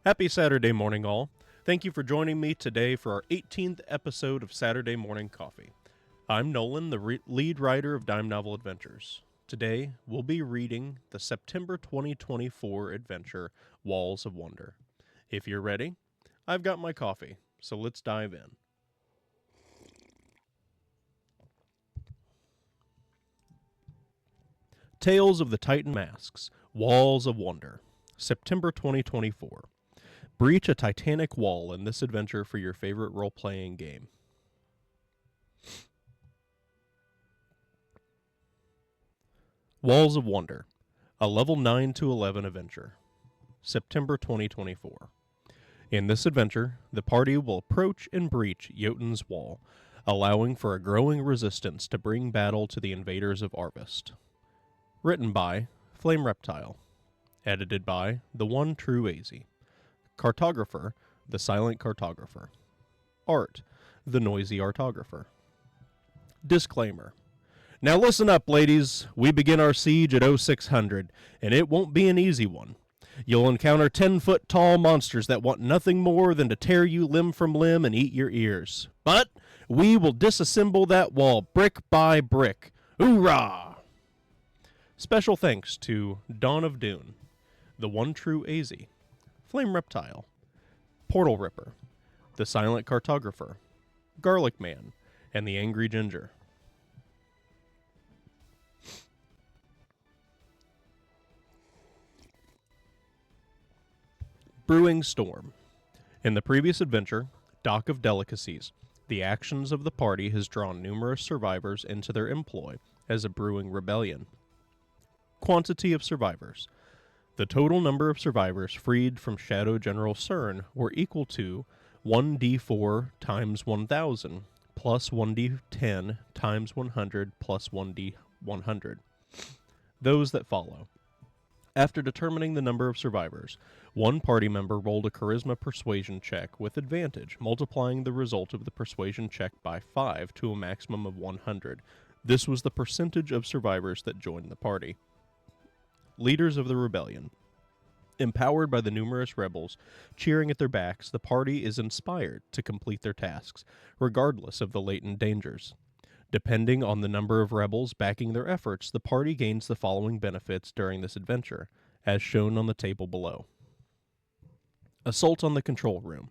Happy Saturday morning, all. Thank you for joining me today for our 18th episode of Saturday Morning Coffee. I'm Nolan, the lead writer of Dime Novel Adventures. Today, we'll be reading the September 2024 adventure, Walls of Wonder. If you're ready, I've got my coffee, so let's dive in. Tales of the Titan Masks, Walls of Wonder, September 2024. Breach a titanic wall in this adventure for your favorite role-playing game. Walls of Wonder, a level 9 to 11 adventure. September 2024. In this adventure, the party will approach and breach Jotun's wall, allowing for a growing resistance to bring battle to the invaders of Arvest. Written by Flame Reptile. Edited by The One True AZ. Cartographer, The Silent Cartographer. Art, The Noisy Artographer. Disclaimer. Now listen up, ladies. We begin our siege at 0600, and it won't be an easy one. You'll encounter 10-foot tall monsters that want nothing more than to tear you limb from limb and eat your ears. But we will disassemble that wall brick by brick. Hoorah! Special thanks to Dawn of Dune, The One True AZ, Flame Reptile, Portal Ripper, The Silent Cartographer, Garlic Man, and The Angry Ginger. Brewing Storm. In the previous adventure, Dock of Delicacies, the actions of the party has drawn numerous survivors into their employ as a brewing rebellion. Quantity of survivors. The total number of survivors freed from Shadow General CERN were equal to 1d4 times 1000 plus 1d10 times 100 plus 1d100. Those that follow. After determining the number of survivors, one party member rolled a charisma persuasion check with advantage, multiplying the result of the persuasion check by 5 to a maximum of 100. This was the percentage of survivors that joined the party. Leaders of the rebellion. Empowered by the numerous rebels cheering at their backs, the party is inspired to complete their tasks, regardless of the latent dangers. Depending on the number of rebels backing their efforts, the party gains the following benefits during this adventure, as shown on the table below. Assault on the control room.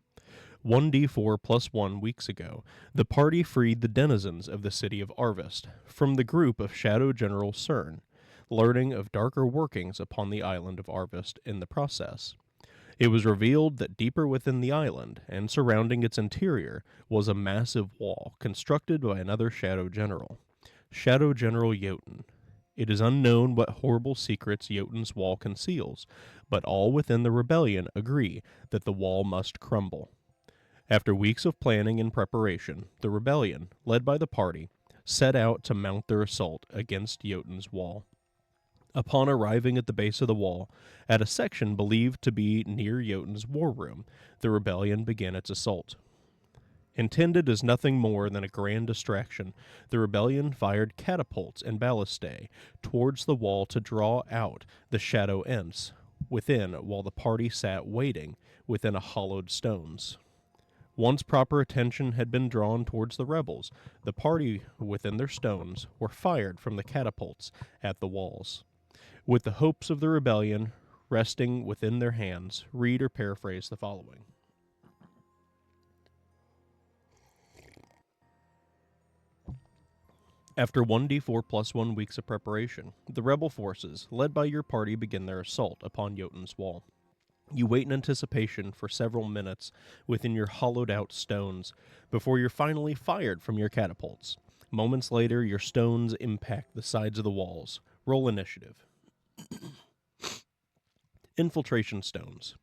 1d4 plus 1 weeks ago, the party freed the denizens of the city of Arvest from the group of Shadow General CERN, learning of darker workings upon the island of Arvest in the process. It was revealed that deeper within the island and surrounding its interior was a massive wall constructed by another Shadow General, Shadow General Jotun. It is unknown what horrible secrets Jotun's wall conceals, but all within the rebellion agree that the wall must crumble. After weeks of planning and preparation, the rebellion, led by the party, set out to mount their assault against Jotun's wall. Upon arriving at the base of the wall, at a section believed to be near Jotun's war room, the rebellion began its assault. Intended as nothing more than a grand distraction, the rebellion fired catapults and ballistae towards the wall to draw out the shadow ents within while the party sat waiting within a hollowed stones. Once proper attention had been drawn towards the rebels, the party within their stones were fired from the catapults at the walls. With the hopes of the rebellion resting within their hands, read or paraphrase the following. After 1d4 plus 1 weeks of preparation, the rebel forces, led by your party, begin their assault upon Jotun's wall. You wait in anticipation for several minutes within your hollowed-out stones before you're finally fired from your catapults. Moments later, your stones impact the sides of the walls. Roll initiative. Infiltration stones.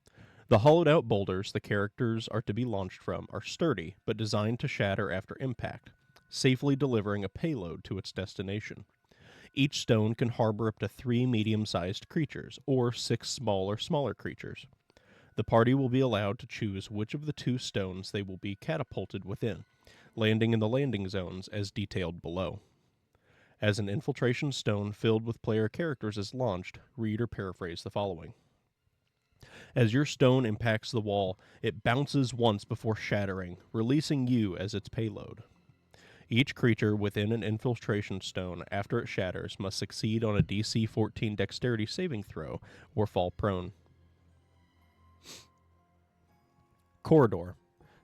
The hollowed-out boulders the characters are to be launched from are sturdy, but designed to shatter after impact, safely delivering a payload to its destination. Each stone can harbor up to 3 medium-sized creatures, or 6 smaller creatures. The party will be allowed to choose which of the 2 stones they will be catapulted within, landing in the landing zones as detailed below. As an infiltration stone filled with player characters is launched, read or paraphrase the following. As your stone impacts the wall, it bounces once before shattering, releasing you as its payload. Each creature within an infiltration stone after it shatters must succeed on a DC 14 dexterity saving throw or fall prone. Corridor.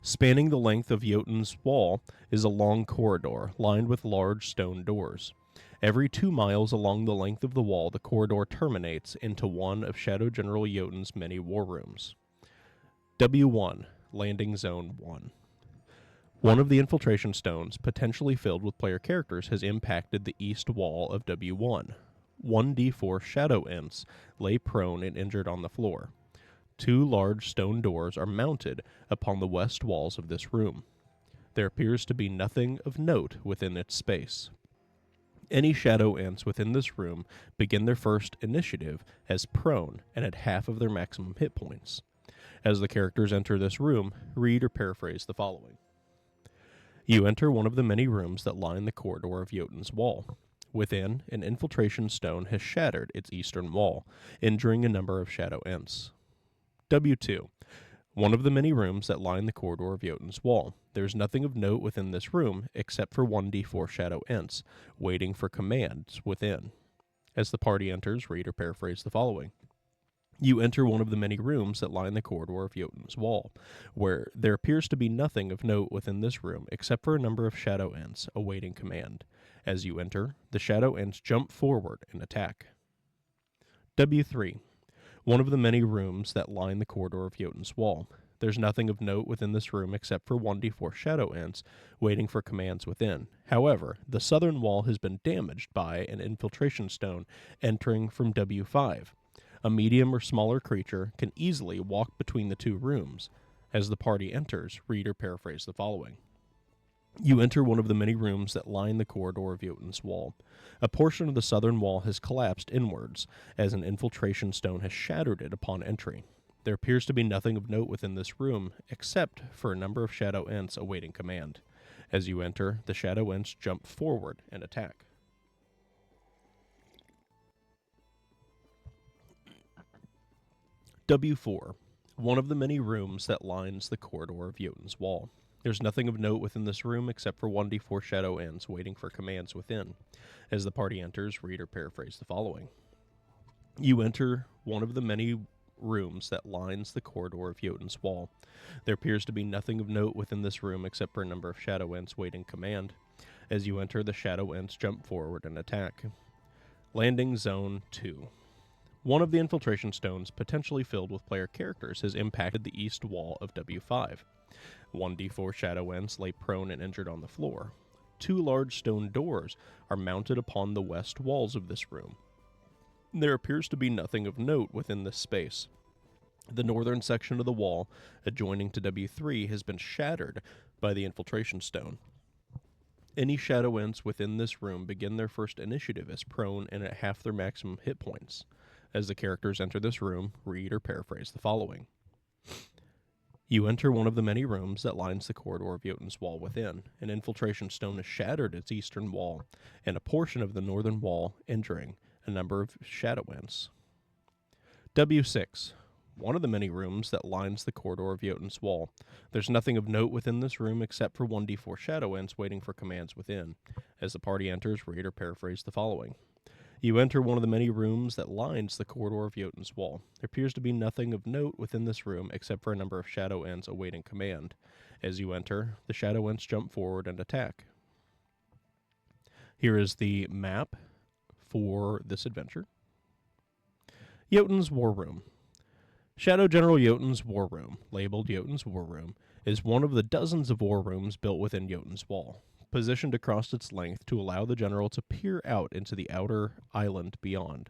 Spanning the length of Jotun's wall is a long corridor lined with large stone doors. Every 2 miles along the length of the wall, the corridor terminates into one of Shadow General Jotun's many war rooms. W1, Landing Zone 1. One of the infiltration stones, potentially filled with player characters, has impacted the east wall of W1. 1d4 Shadow Imps lay prone and injured on the floor. 2 large stone doors are mounted upon the west walls of this room. There appears to be nothing of note within its space. Any Shadow Imps within this room begin their first initiative as prone and at half of their maximum hit points. As the characters enter this room, read or paraphrase the following. You enter one of the many rooms that line the corridor of Jotun's wall. Within, an infiltration stone has shattered its eastern wall, injuring a number of Shadow Imps. W2. One of the many rooms that line the corridor of Jotun's wall. There is nothing of note within this room except for 1d4 Shadow Imps, waiting for commands within. As the party enters, read or paraphrase the following. You enter one of the many rooms that line the corridor of Jotun's wall, where there appears to be nothing of note within this room except for a number of Shadow Imps awaiting command. As you enter, the Shadow Imps jump forward and attack. W3. One of the many rooms that line the corridor of Jotun's wall. There's nothing of note within this room except for 1d4 Shadow Imps waiting for commands within. However, the southern wall has been damaged by an infiltration stone entering from W5. A medium or smaller creature can easily walk between the 2 rooms. As the party enters, read or paraphrase the following. You enter one of the many rooms that line the corridor of Jotun's wall. A portion of the southern wall has collapsed inwards, as an infiltration stone has shattered it upon entry. There appears to be nothing of note within this room, except for a number of Shadow Imps awaiting command. As you enter, the Shadow Imps jump forward and attack. W4. One of the many rooms that lines the corridor of Jotun's wall. There's nothing of note within this room except for 1d4 Shadow Imps waiting for commands within. As the party enters, read or paraphrase the following. You enter one of the many rooms that lines the corridor of Jotun's wall. There appears to be nothing of note within this room except for a number of Shadow Imps waiting command. As you enter, the Shadow Imps jump forward and attack. Landing Zone 2. One of the infiltration stones, potentially filled with player characters, has impacted the east wall of W5. 1d4 Shadow Imps lay prone and injured on the floor. 2 large stone doors are mounted upon the west walls of this room. There appears to be nothing of note within this space. The northern section of the wall, adjoining to W3, has been shattered by the infiltration stone. Any Shadow Imps within this room begin their first initiative as prone and at half their maximum hit points. As the characters enter this room, read or paraphrase the following. You enter one of the many rooms that lines the corridor of Jotun's wall within. An infiltration stone has shattered its eastern wall, and a portion of the northern wall, injuring a number of Shadow Imps. W6. One of the many rooms that lines the corridor of Jotun's wall. There's nothing of note within this room except for 1d4 Shadow Imps waiting for commands within. As the party enters, read or paraphrase the following. You enter one of the many rooms that lines the corridor of Jotun's wall. There appears to be nothing of note within this room except for a number of Shadow Imps awaiting command. As you enter, the Shadow Imps jump forward and attack. Here is the map for this adventure. Jotun's War Room. Shadow General Jotun's War Room, labeled Jotun's War Room, is one of the dozens of war rooms built within Jotun's wall, positioned across its length to allow the general to peer out into the outer island beyond.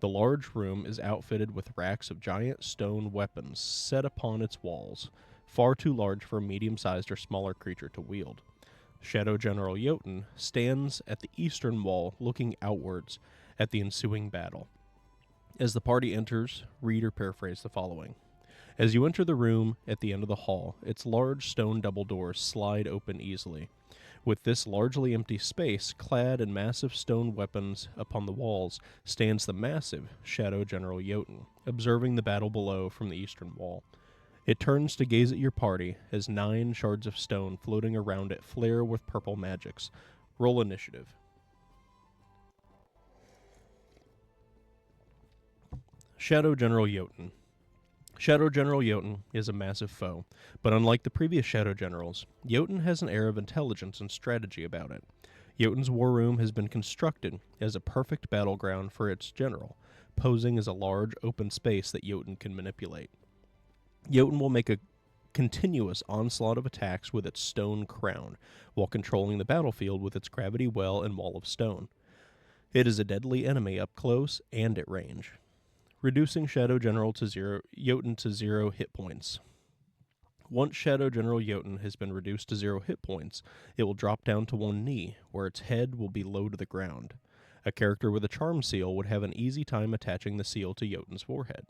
The large room is outfitted with racks of giant stone weapons set upon its walls, far too large for a medium-sized or smaller creature to wield. Shadow General Jotun stands at the eastern wall looking outwards at the ensuing battle. As the party enters, read or paraphrase the following. As you enter the room at the end of the hall, its large stone double doors slide open easily. With this largely empty space, clad in massive stone weapons upon the walls, stands the massive Shadow General Jotun, observing the battle below from the eastern wall. It turns to gaze at your party as 9 shards of stone floating around it flare with purple magics. Roll initiative. Shadow General Jotun. Shadow General Jotun is a massive foe, but unlike the previous Shadow Generals, Jotun has an air of intelligence and strategy about it. Jotun's war room has been constructed as a perfect battleground for its general, posing as a large open space that Jotun can manipulate. Jotun will make a continuous onslaught of attacks with its stone crown, while controlling the battlefield with its gravity well and wall of stone. It is a deadly enemy up close and at range. Reducing Shadow General to 0, Jotun to 0 hit points. Once Shadow General Jotun has been reduced to 0 hit points, it will drop down to 1 knee, where its head will be low to the ground. A character with a charm seal would have an easy time attaching the seal to Jotun's forehead.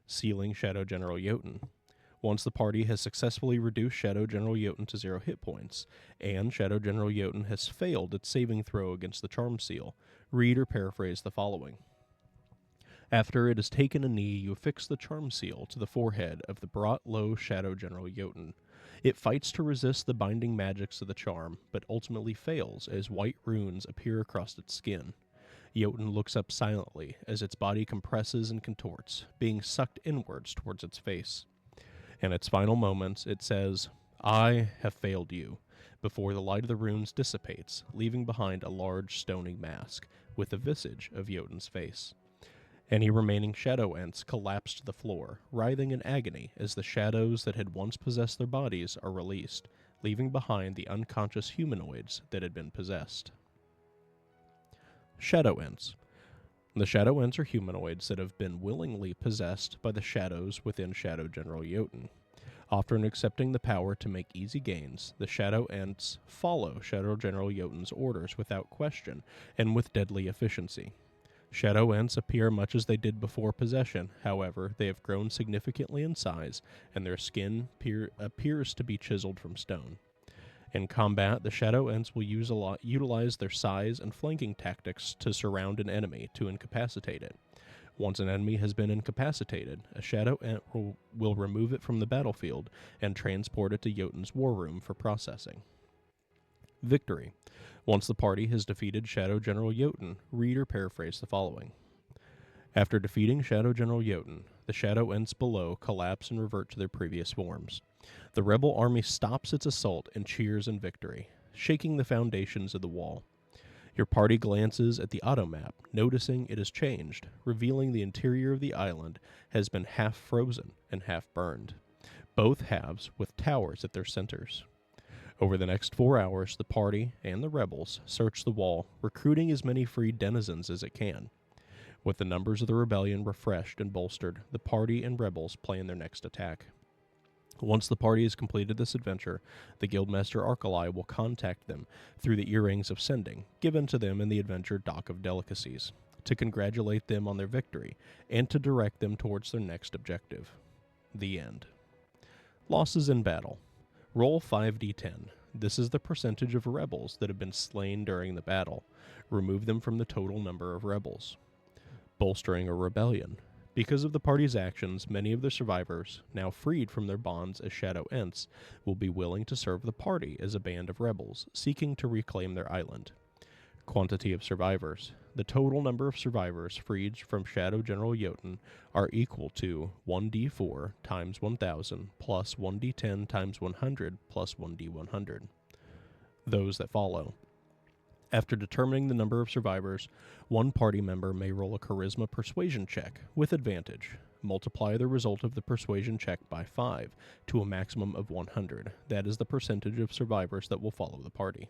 Sealing Shadow General Jotun. Once the party has successfully reduced Shadow General Jotun to 0 hit points, and Shadow General Jotun has failed its saving throw against the charm seal, read or paraphrase the following. After it has taken a knee, you affix the charm seal to the forehead of the brought low Shadow General Jotun. It fights to resist the binding magics of the charm, but ultimately fails as white runes appear across its skin. Jotun looks up silently as its body compresses and contorts, being sucked inwards towards its face. In its final moments, it says, "I have failed you," before the light of the runes dissipates, leaving behind a large stony mask with the visage of Jotun's face. Any remaining shadow ents collapse to the floor, writhing in agony as the shadows that had once possessed their bodies are released, leaving behind the unconscious humanoids that had been possessed. Shadow ents. The shadow ents are humanoids that have been willingly possessed by the shadows within Shadow General Jotun. Often accepting the power to make easy gains, the shadow ents follow Shadow General Jotun's orders without question and with deadly efficiency. Shadow ents appear much as they did before possession. However, they have grown significantly in size, and their skin appears to be chiseled from stone. In combat, the shadow ents will utilize their size and flanking tactics to surround an enemy to incapacitate it. Once an enemy has been incapacitated, a shadow ent will remove it from the battlefield and transport it to Jotun's war room for processing. Victory. Once the party has defeated Shadow General Jotun, read or paraphrase the following. After defeating Shadow General Jotun, the shadow ents below collapse and revert to their previous forms. The rebel army stops its assault and cheers in victory, shaking the foundations of the wall. Your party glances at the auto map, noticing it has changed, revealing the interior of the island has been half frozen and half burned, both halves with towers at their centers. Over the next 4 hours, the party and the rebels search the wall, recruiting as many freed denizens as it can. With the numbers of the rebellion refreshed and bolstered, the party and rebels plan their next attack. Once the party has completed this adventure, the Guildmaster Arcali will contact them through the Earrings of Sending, given to them in the adventure Dock of Delicacies, to congratulate them on their victory and to direct them towards their next objective. The end. Losses in battle. Roll 5d10. This is the percentage of rebels that have been slain during the battle. Remove them from the total number of rebels. Bolstering a rebellion. Because of the party's actions, many of the survivors, now freed from their bonds as shadow ents, will be willing to serve the party as a band of rebels, seeking to reclaim their island. Quantity of survivors. The total number of survivors freed from Shadow General Jotun are equal to 1d4 times 1000 plus 1d10 times 100 plus 1d100. Those that follow. After determining the number of survivors, one party member may roll a charisma persuasion check with advantage. Multiply the result of the persuasion check by 5 to a maximum of 100. That is the percentage of survivors that will follow the party.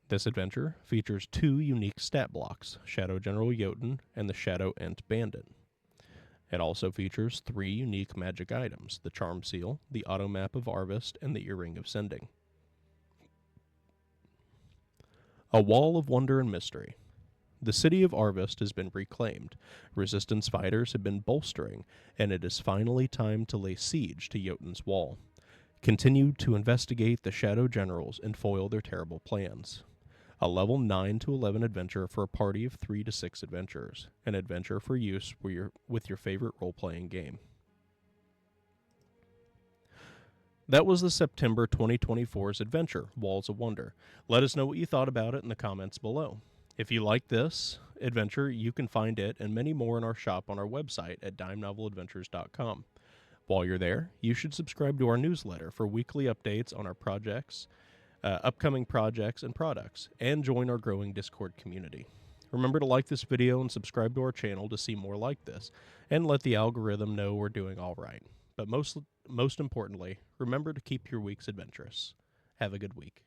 This adventure features 2 unique stat blocks, Shadow General Jotun and the Shadow Ent Bandit. It also features 3 unique magic items, the Charm Seal, the Auto Map of Arvist, and the Earring of Sending. A Wall of Wonder and Mystery. The city of Arvist has been reclaimed, resistance fighters have been bolstering, and it is finally time to lay siege to Jotun's wall. Continue to investigate the Shadow Generals and foil their terrible plans. A level 9 to 11 adventure for a party of 3 to 6 adventurers. An adventure for use with your favorite role-playing game. That was the September 2024's adventure, Walls of Wonder. Let us know what you thought about it in the comments below. If you like this adventure, you can find it and many more in our shop on our website at dimenoveladventures.com. While you're there, you should subscribe to our newsletter for weekly updates on our projects, upcoming projects and products, and join our growing Discord community. Remember to like this video and subscribe to our channel to see more like this, and let the algorithm know we're doing all right. But most importantly, remember to keep your weeks adventurous. Have a good week.